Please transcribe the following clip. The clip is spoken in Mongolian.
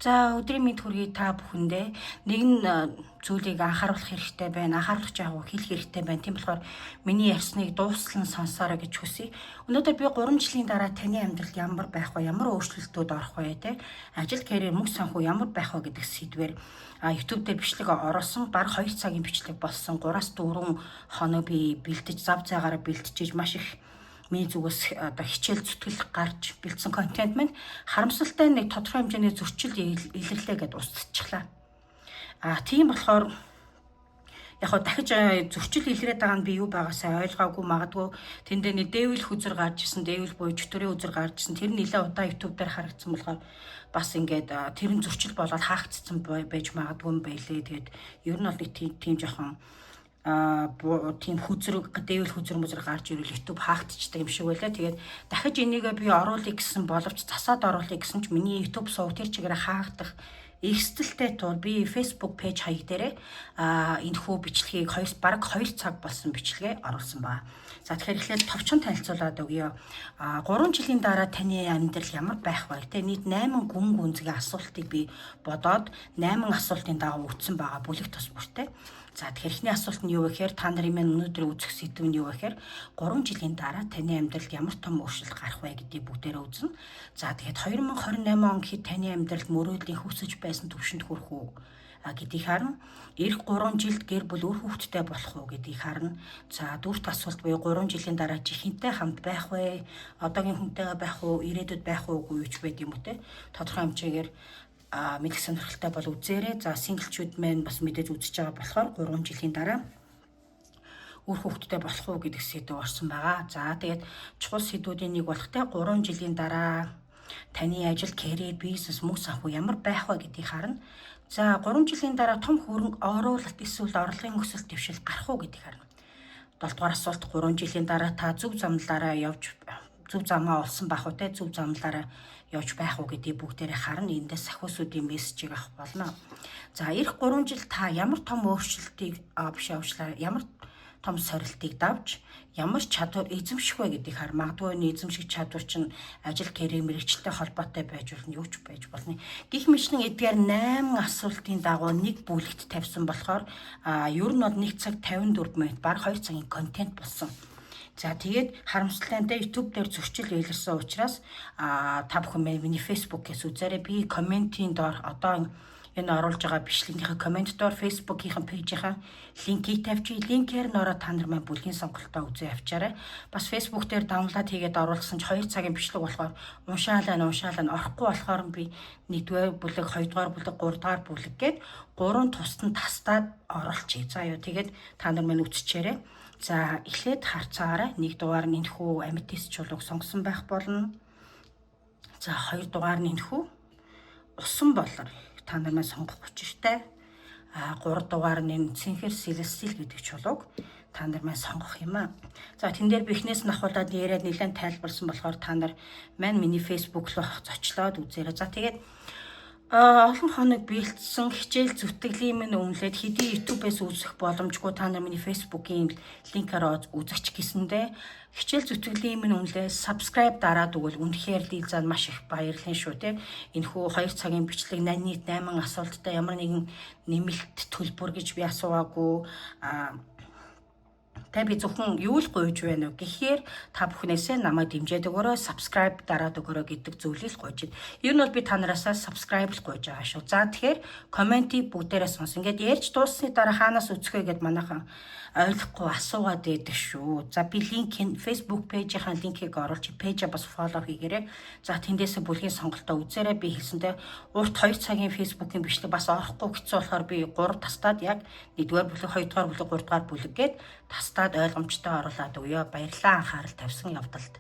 За өдрийн мэнд хүргэе та бүхэндээ нэгэн зүйлийг анхааруулах хэрэгтэй байна. Анхааруулах жаагүй хэлэх хэрэгтэй байна. Тийм болохоор миний ярьсныг дуустал нь сонсоорой гэж хүсье. Өнөөдөр би 3 жилийн дараа таны амьдралд ямар байх вэ? Ямар өөрчлөлтүүд орох вэ те? Ажил, карьер, мөнгө санхүү ямар байх вэ гэдэг сэдвээр YouTube дээр бичлэг оруулсан. Бараг 2 цагийн бичлэг болсон. 3-4 хоног би бэлдэж, зав заагаараа бэлдэж маш их миний зүгээс одоо хичээл зүтгэл гарч бэлдсэн контент маань харамсалтай нэг тодорхой хэмжээний зөрчил илэрлээ гэдээ устдчихлаа. Тийм болохоор яг хоо дахиж зөрчил илрээд байгаа нь би юу байгаасаа ойлгоогүй, магадгүй тэндээ нэг дээвэл хүзэр гарч ирсэн, дээвэл буюу чөтгөрийн хүзэр гарч ирсэн. Тэр нь нэлээд удаа YouTube дээр харагдсан болохоор бас ингээд тэр нь зөрчил болоод хаагдсан байж магадгүй юм байлээ. Тэгээд ер нь бол нэг тийм жоохон тийм хүзрэг дээвэл хүзэр гарч ирвэл YouTube хаагдчихдаг юм шиг байлаа. Тэгээд дахиж энийгээ би оруулъя гэсэн боловч засаад оруулъя гэсэн ч миний YouTube сувг тэр чигээрээ хаагдах эрсдэлтэй тул би Facebook пэйж хаяг дээрээ энэхүү бичлэгийг бараг 2 цаг болсон бичлэгээ оруулсан байна. За тэгэхээр эхлээд товчхон танилцуулаад өгье. 3 жилийн дараа таны амьдрал ямар байх вэ? Тэ нийт 8 гүн гүнзгий асуултыг би бодоод 8 асуултын дагуу үтсэн байгаа бүлэг тус бүртэй. За тэгэхээр эхний асуулт нь юу вэ гэхээр та нарын маань өнөөдөр үзэх сэдв нь юу вэ гэхээр 3 жилийн дараа таны амьдралд ямар том өөрчлөлт гарах вэ гэдгийг бүгдээрээ үзнэ. За тэгээд 2028 он гэхэд таны амьдралд мөрөөдлийн хүсэж байсан түвшинд хүрэх үү гэдгийг харна. Ирэх 3 жилд гэр бүл үр хүүхэдтэй болох уу гэдгийг харна. За дөрөвт асуулт буюу 3 жилийн дараа чи хинтэй хамт байх вэ? Одоогийн хүнтэйгээ байх уу? Ирээдүйд байх уугүй юу ч байд юм уу те? Тодорхой хэмжээгээр мэдэх сонирхолтой бол үзээрэй. За синглчүүд маань бас мэдээж үзэж байгаа болохоор 3 жилийн дараа үр хүүхэдтэй болох уу гэдэг сэдв орсон байгаа. За тэгээд чухал сэдвүүдийн нэг болох те 3 жилийн дараа таны ажил, карьер, бизнес, мөнгө санхүү ямар байх вэ гэдгийг харна. За 3 жилийн дараа том хөрөнгө оруулалт эсвэл орлогын өсөлт дэвшил гарах уу гэдгийг харна. 7 дугаар асуулт 3 жилийн дараа та зөв замлаараа явж зөв замаа олсон байх уу те зөв замлаараа явж байх уу гэдгийг бүгдээрээ харна. Эндээс сахиусуудын мессежийг авах болно. За ирэх 3 жил та ямар том өөрчлөлтийг ямар том сорилтыг давж ямар чадвар эзэмших вэ гэдгийг хар. Магадгүй энэ эзэмших чадвар чинь ажил, карьер, мэргэжилтэй холбоотой байж болно, юу ч байж болно. Гэх мэтлэн эдгээр 8 асуултын дагуу нэг бүлэгт тавьсан болохоор ер нь бол 1 цаг 54 минут баг 2 цагийн контент болсон. За тэгээд харамсалтай YouTube дээр зөрчил илэрсэн учраас та бүхэн миний Facebook-ээс үзээрэй. Би комментийн доор одоо энэ оруулж байгаа бичлэгийнхээ коммент доор Facebook-ийн пэйжийнхаа линкийг тавьчих. Линкээр нөрөө та нар маань бүлгийн сонголтоо үзээ авчаарай. Бас Facebook дээр даунлоод хийгээд оруулсан ч 2 цагийн бичлэг болохоор уншаалаа орохгүй болохоор би 1-р бүлэг, 2-р бүлэг, 3-р бүлэг гээд 3 тусад нь тастаад оруулчих. За ёо тэгээд та нар маань үзчихээрэй. За эхлээд харцаагаараа 1 дугаар нь энэхүү аметист чулууг сонгосон байх болно. За 2 дугаар нь энэхүү усан болор та нар маань сонгох учиртай. 3 дугаар нь цэнхэр сэлэсэл гэдэг чулууг та нар маань сонгох юм аа. За тэн дээр би эхнээс нь ахуулаад яриад нэлээд тайлбарсан болохоор та нар маань миний Facebook руу зочлоод үзээрэй. За тэгээд олон хоног бэлдсэн хичээл зүтгэлийн минь үнэлээд хэдий YouTube-ээс үзэх боломжгүй та нар миний Facebook-ийн линкээр үзэж гэсэндээ хичээл зүтгэлийн минь үнэлээ subscribe дараад өгвөл үнэхээр дилзаад маш их баярлалаа шүү те. Энэхүү 2 цагийн бичлэг нийт 8 асуулттай ямар нэгэн нэмэлт төлбөр гэж би асууаагүй. Та би зөвхөн юу л гуйж байна уу гэхээр та бүхнээсээ намайг дэмжиж өгөөрэй, subscribe дараад өгөөрэй гэдэг зүйлийг гуйж байна. Ер нь бол би та нараасаа subscribe л гуйж байгаа шүү. За тэгэхээр комментиг бүгдээрээ сонс. Ингээд ярьж дууссаны дараа хаанаас үзэх вэ гэд манайхан ойлгохгүй асуугаад байдаг шүү. За би линкийн Facebook пэйжийнхаа линкийг оруулчих. Пэйжээ бас фоллоу хийгээрэй. За тэндээсээ бүлгийн сонголтоо үзээрэй. Би хэлсэнтэй урт 2 цагийн Facebook-ийн бичлэг бас орохгүй хэцүү болохоор би 3 тастаад яг 1-р бүлэг, 2-р бүлэг, 3-р бүлэг гээд тастаад ойлгомжтой оруулаад өгье. Баярлалаа анхаарал тавьсан явдалд.